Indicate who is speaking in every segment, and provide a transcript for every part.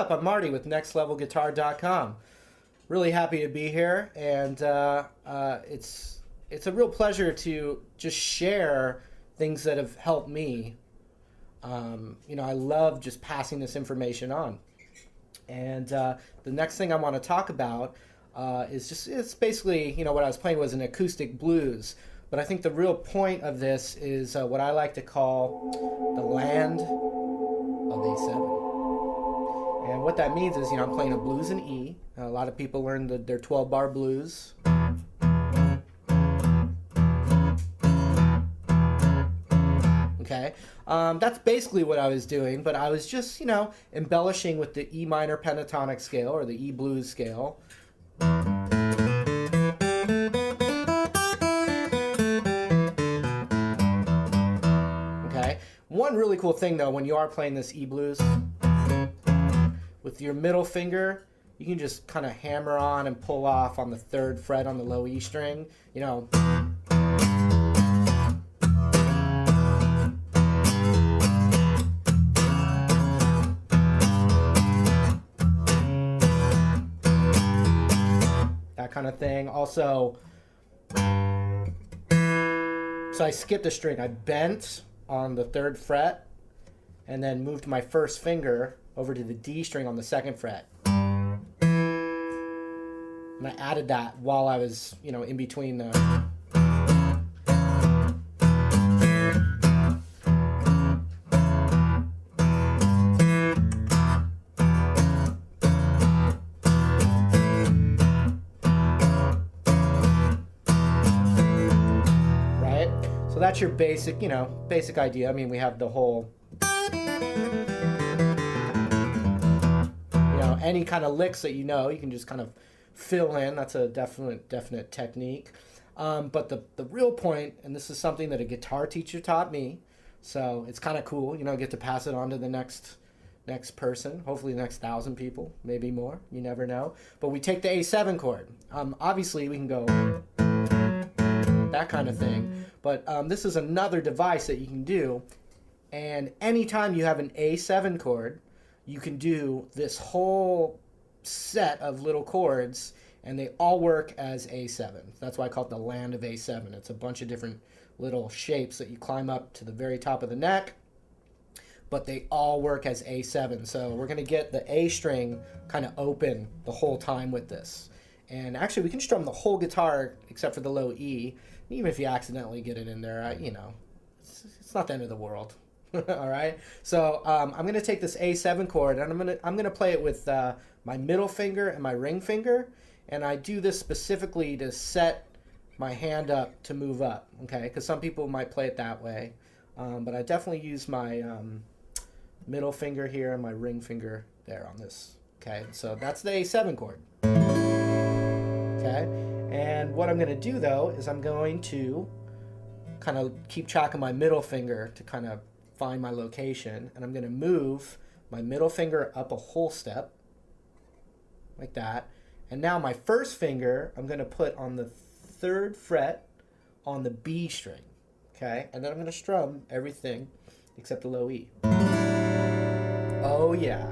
Speaker 1: up? I'm Marty with nextlevelguitar.com. Really happy to be here, and it's a real pleasure to just share things that have helped me. I love just passing this information on. And the next thing I want to talk about it's basically, what I was playing was an acoustic blues. But I think the real point of this is what I like to call the land of A7. And what that means is, I'm playing a blues in E. A lot of people learn their 12-bar blues. Okay, that's basically what I was doing, but I was just, embellishing with the E minor pentatonic scale, or the E blues scale. Okay, one really cool thing though, when you are playing this E blues, with your middle finger, you can just kind of hammer on and pull off on the 3rd fret on the low E string, that kind of thing. Also, so I skipped a string. I bent on the 3rd fret and then moved my first finger over to the D string on the 2nd fret. And I added that while I was, in between the... Right? So that's your basic, basic idea. I mean, we have the whole... any kind of licks that you can just kind of fill in. That's a definite technique. But the real point, and this is something that a guitar teacher taught me, so it's kind of cool, get to pass it on to the next person, hopefully the next 1,000 people, maybe more, you never know. But we take the A7 chord. Obviously we can go that kind of thing, but this is another device that you can do, and anytime you have an A7 chord, you can do this whole set of little chords, and they all work as A7. That's why I call it the land of A7. It's a bunch of different little shapes that you climb up to the very top of the neck, but they all work as A7. So we're going to get the A string kind of open the whole time with this. And actually, we can strum the whole guitar except for the low E. Even if you accidentally get it in there, it's not the end of the world. All right, so I'm going to take this A7 chord, and I'm going to play it with my middle finger and my ring finger, and I do this specifically to set my hand up to move up. Okay, because some people might play it that way, but I definitely use my middle finger here and my ring finger there on this. Okay, so that's the A7 chord. Okay, and what I'm going to do though is I'm going to kind of keep track of my middle finger to kind of find my location, and I'm going to move my middle finger up a whole step like that, and now my first finger I'm going to put on the 3rd fret on the B string. Okay, and then I'm going to strum everything except the low E. Oh yeah.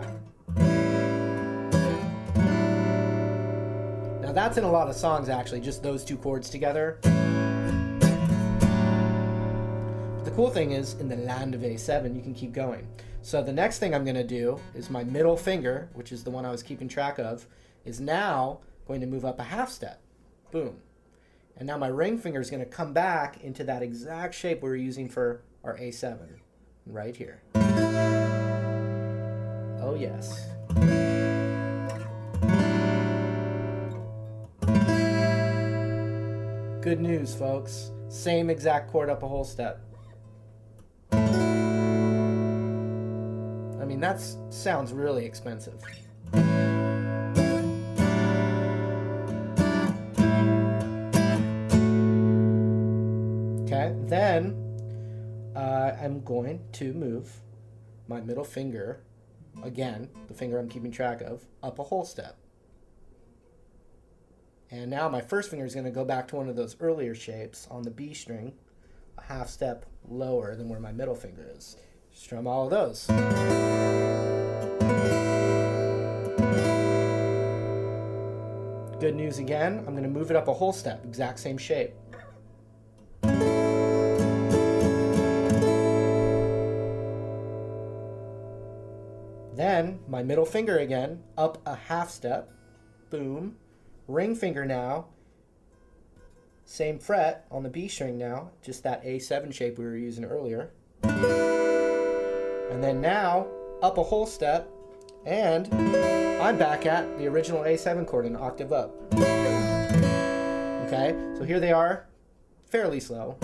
Speaker 1: Now that's in a lot of songs, actually, just those 2 chords together. The cool thing is, in the land of A7, you can keep going. So the next thing I'm going to do is my middle finger, which is the one I was keeping track of, is now going to move up a half step. Boom. And now my ring finger is going to come back into that exact shape we were using for our A7, right here. Oh yes. Good news, folks. Same exact chord up a whole step. I mean, that sounds really expensive. Okay, then I'm going to move my middle finger, again, the finger I'm keeping track of, up a whole step. And now my first finger is going to go back to one of those earlier shapes on the B string, a half step lower than where my middle finger is. Strum all of those. Good news again, I'm going to move it up a whole step, exact same shape. Then, my middle finger again, up a half step, boom. Ring finger now, same fret on the B string now, just that A7 shape we were using earlier. And then now, up a whole step, and I'm back at the original A7 chord, an octave up. Okay, so here they are, fairly slow.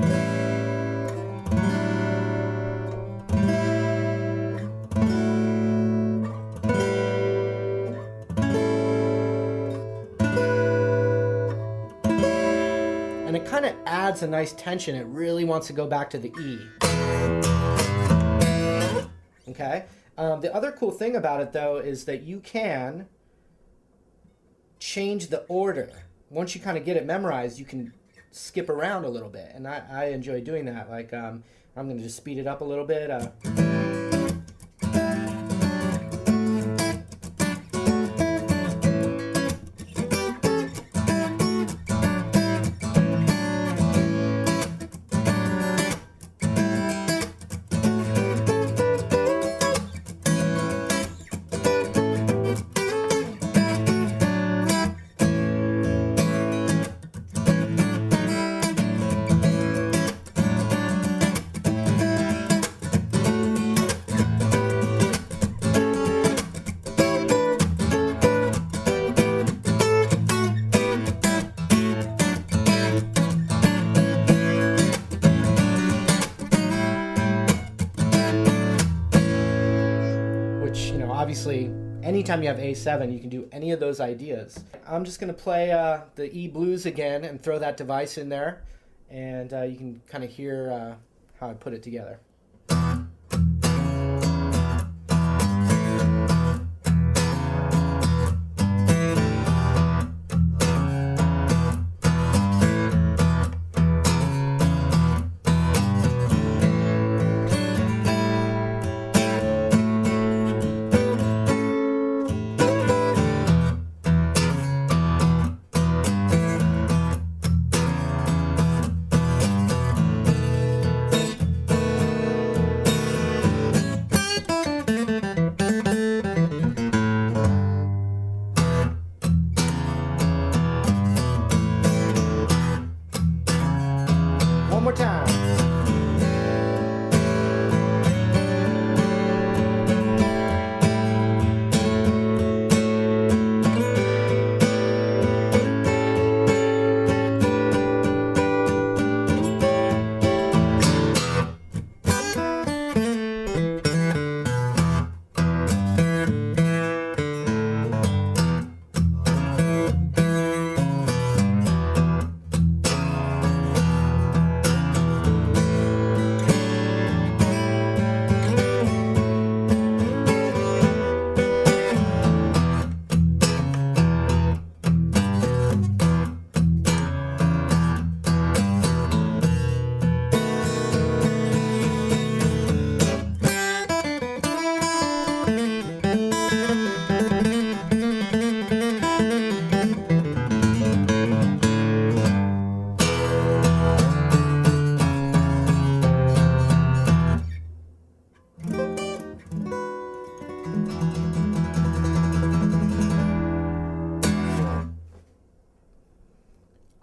Speaker 1: And it kind of adds a nice tension. It really wants to go back to the E. Okay? The other cool thing about it, though, is that you can change the order. Once you kind of get it memorized, you can skip around a little bit. And I enjoy doing that. Like, I'm going to just speed it up a little bit. Obviously, anytime you have A7, you can do any of those ideas. I'm just going to play the E blues again and throw that device in there, and you can kind of hear how I put it together. One more time.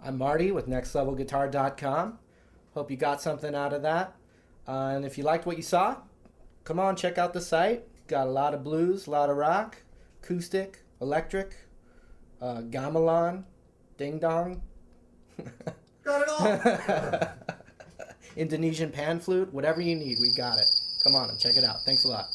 Speaker 1: I'm Marty with NextLevelGuitar.com. Hope you got something out of that. And if you liked what you saw, come on, check out the site. Got a lot of blues, a lot of rock, acoustic, electric, gamelan, ding dong.
Speaker 2: Got it all.
Speaker 1: Indonesian pan flute, whatever you need, we got it. Come on and check it out. Thanks a lot.